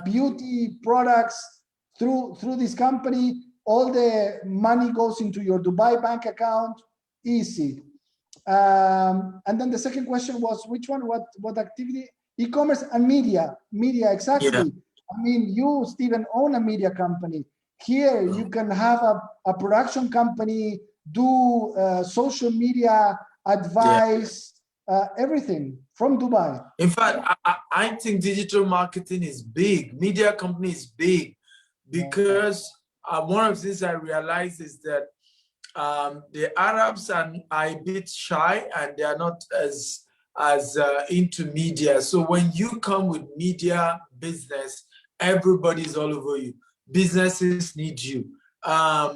beauty products through this company. All the money goes into your Dubai bank account. Easy. And then the second question was, which one? What activity? E-commerce and media. Media, exactly. Yeah. I mean, you, Stephen, own a media company. Here, you can have a production company, do social media advice, everything from Dubai. In fact, I think digital marketing is big. Media company is big because one of the things I realized is that the Arabs are a bit shy and they are not as into media. So when you come with media business, everybody's all over you. Businesses need you. I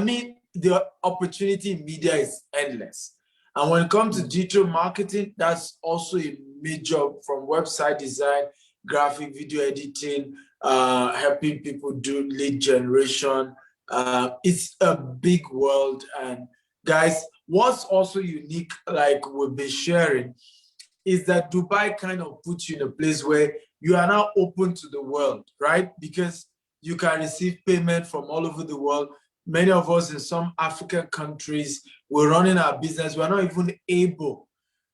mean, the opportunity in media is endless. And when it comes to digital marketing, that's also a major, from website design, graphic video editing, helping people do lead generation. It's a big world. And guys, what's also unique, like we've been sharing, is that Dubai kind of puts you in a place where you are now open to the world, right? Because you can receive payment from all over the world. Many of us in some African countries, we're running our business. We're not even able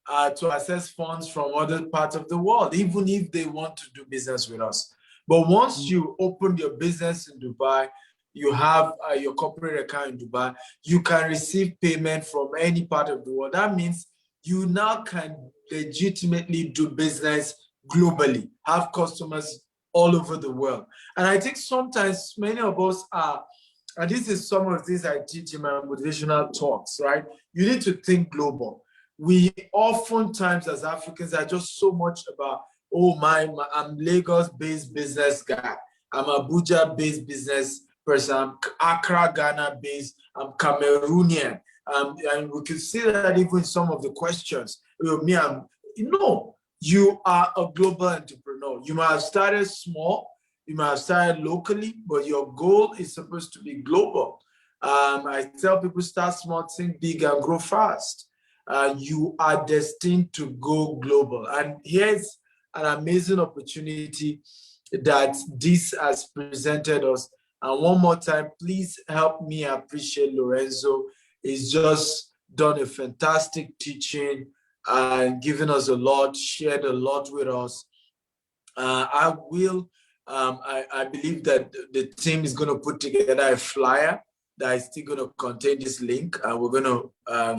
to access funds from other parts of the world, even if they want to do business with us. But once you open your business in Dubai, you have your corporate account in Dubai, you can receive payment from any part of the world. That means you now can legitimately do business globally, have customers all over the world. And I think sometimes many of us are, and this is some of the things I teach in my motivational talks, right? You need to think global. We oftentimes as Africans are just so much about, oh, I'm Lagos-based business guy. I'm Abuja-based business person. I'm Accra, Ghana-based. I'm Cameroonian. And we can see that even in some of the questions. You are a global entrepreneur. You might have started small, you might have started locally, but your goal is supposed to be global. I tell people, start small, think big, and grow fast. You are destined to go global. And here's an amazing opportunity that this has presented us. And one more time, please help me appreciate Lorenzo. He's just done a fantastic teaching and given us a lot, shared a lot with us. I believe that the team is going to put together a flyer that is still going to contain this link, and we're going to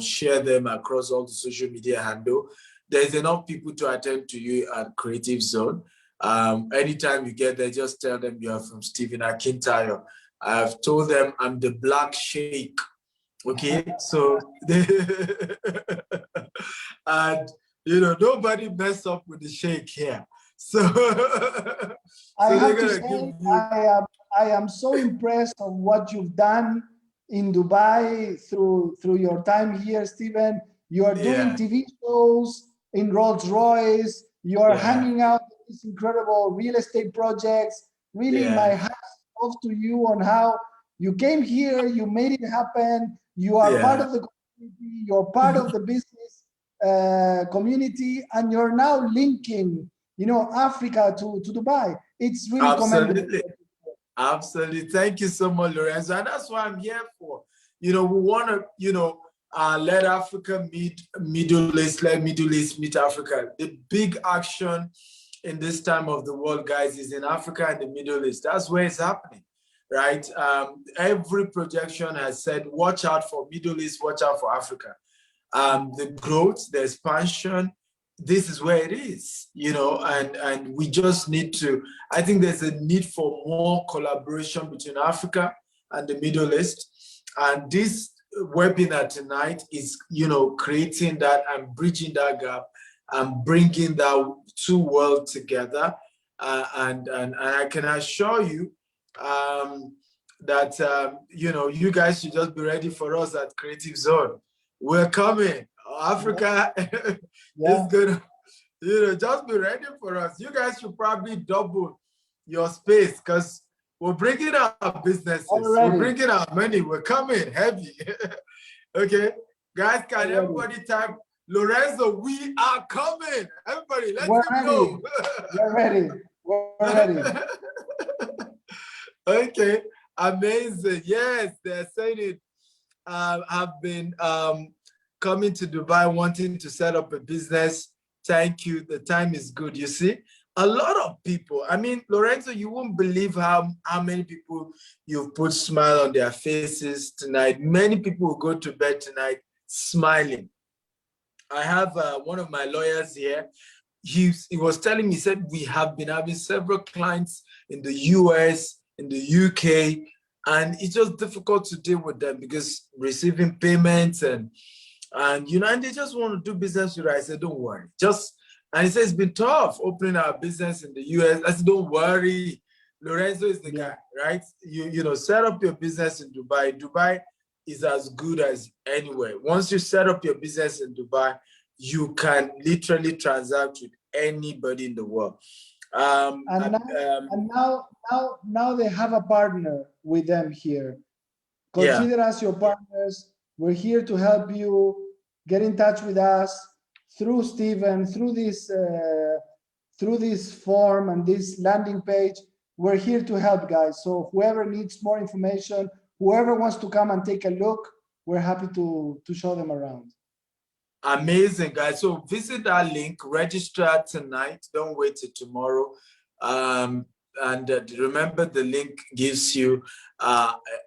share them across all the social media handle. There's enough people to attend to you at Creative Zone. Anytime you get there, just tell them you are from Stephen Akintayo. I've told them I'm the Black Sheikh. Okay, so and nobody mess up with the Sheikh here. So I have to say, I am so impressed of what you've done in Dubai through your time here, Stephen. You are doing TV shows in Rolls Royce. You are hanging out with these incredible real estate projects. Really, my hats off to you on how you came here, you made it happen. You are part of the community. You're part of the business community, and you're now linking, Africa to Dubai. It's really commendable. Absolutely. Thank you so much, Lorenzo. And that's what I'm here for. We want to, let Africa meet Middle East, let Middle East meet Africa. The big action in this time of the world, guys, is in Africa and the Middle East. That's where it's happening. right? Every projection has said, watch out for Middle East, watch out for Africa. The growth, the expansion, this is where it is, you know, and we just need to, I think there's a need for more collaboration between Africa and the Middle East. And this webinar tonight is, you know, creating that and bridging that gap and bringing that two worlds together. And I can assure you that, you know, you guys should just be ready for us at Creative Zone. We're coming. Africa is gonna, you know, just be ready for us. You guys should probably double your space because we're bringing our businesses. We're bringing our money. We're coming heavy. Okay, guys, can everybody type Lorenzo? We are coming. Everybody, let's go. We're ready. We're ready. Okay, amazing. Yes, they're saying it. Have been coming to Dubai wanting to set up a business. Thank you. The time is good. You see, a lot of people. I mean, Lorenzo, you won't believe how many people you've put smile on their faces tonight. Many people will go to bed tonight smiling. I have one of my lawyers here. He was telling me, he said, we have been having several clients in the US, in the UK, and it's just difficult to deal with them because receiving payments and you know, and they just want to do business with us. I said, don't worry. And he said, it's been tough opening our business in the US. I said, don't worry. Lorenzo is the guy, right? You know, set up your business in Dubai. Dubai is as good as anywhere. Once you set up your business in Dubai, you can literally transact with anybody in the world. Now they have a partner with them here. Consider us your partners. We're here to help you. Get in touch with us through Steven, through this form and this landing page. We're here to help, guys. So whoever needs more information, whoever wants to come and take a look, we're happy to show them around. Amazing, guys. So visit our link, register tonight. Don't wait till tomorrow. And remember, the link gives you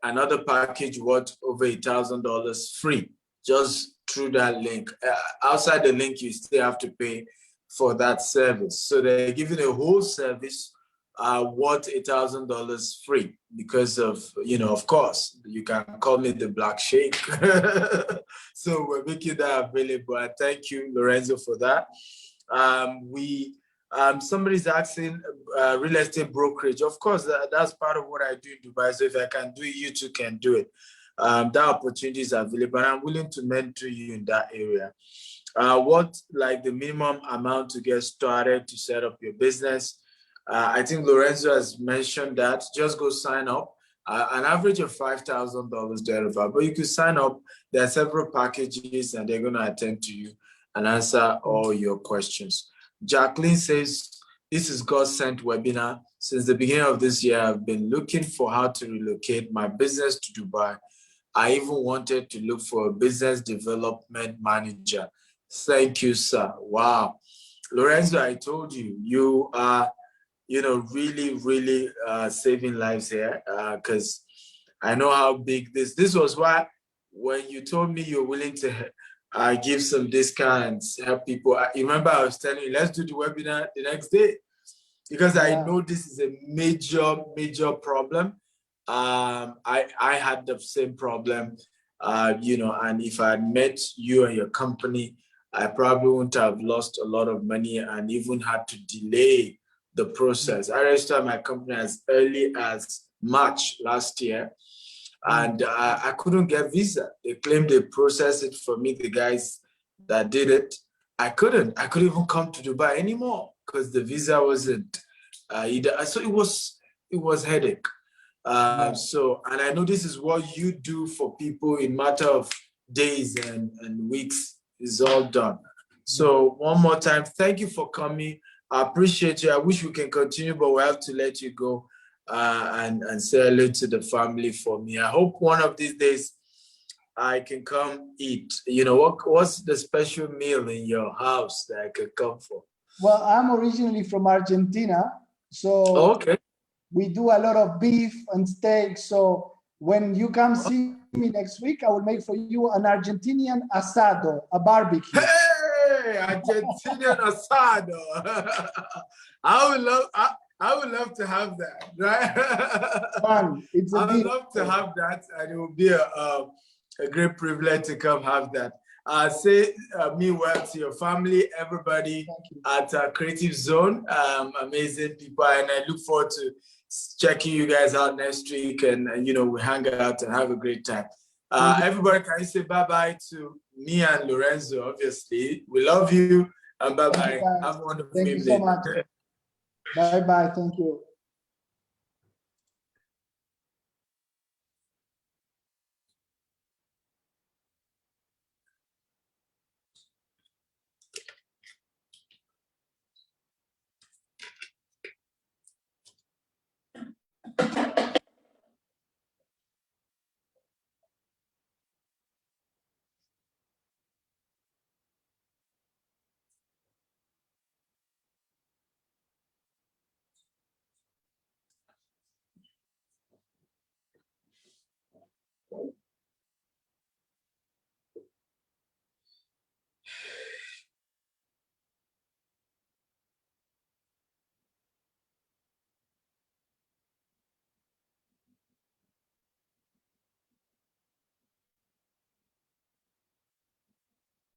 another package worth over $1,000 free, just through that link. Outside the link, you still have to pay for that service. So they're giving a whole service worth $1,000 free because of, you know, of course, you can call me the Black Sheikh. So we're making that available. And thank you, Lorenzo, for that. Somebody's asking real estate brokerage. Of course, that's part of what I do in Dubai. So if I can do it, you too can do it. That opportunity is available. And I'm willing to mentor you in that area. What, like the minimum amount to get started to set up your business? I think Lorenzo has mentioned that. Just go sign up. An average of $5,000 thereabout. But you can sign up. There are several packages and they're going to attend to you and answer all your questions. Jacqueline says, this is God-sent webinar. Since the beginning of this year, I've been looking for how to relocate my business to Dubai. I even wanted to look for a business development manager. Thank you, sir. Wow. Lorenzo, I told you, you are, you know, really, really saving lives here because I know how big this was why when you told me you're willing to give some discounts, help people. You remember I was telling you, let's do the webinar the next day because I know this is a major problem. I had the same problem, you know, and if I had met you and your company, I probably wouldn't have lost a lot of money and even had to delay the process. I registered my company as early as March last year, and I couldn't get visa. They claimed they processed it for me, the guys that did it. I couldn't even come to Dubai anymore because the visa wasn't either. So it was headache. So, and I know this is what you do for people in matter of days and weeks is all done. So one more time, thank you for coming. I appreciate you. I wish we can continue, but we have to let you go and say hello to the family for me. I hope one of these days I can come eat. You know, what's the special meal in your house that I could come for? Well, I'm originally from Argentina. So okay. We do a lot of beef and steak. So when you come see me next week, I will make for you an Argentinian asado, a barbecue. Hey, Argentinian asado. I would love to have that, right? Fun. It's a I would deal. love to have that, and it would be a great privilege to come have that. Say me well to your family, everybody at Creative Zone. Amazing people, and I look forward to checking you guys out next week, and you know, we hang out and have a great time. Everybody, can you say bye-bye to me and Lorenzo? Obviously, we love you, and bye-bye. Have a wonderful Thank evening. you so much. Bye-bye. Thank you.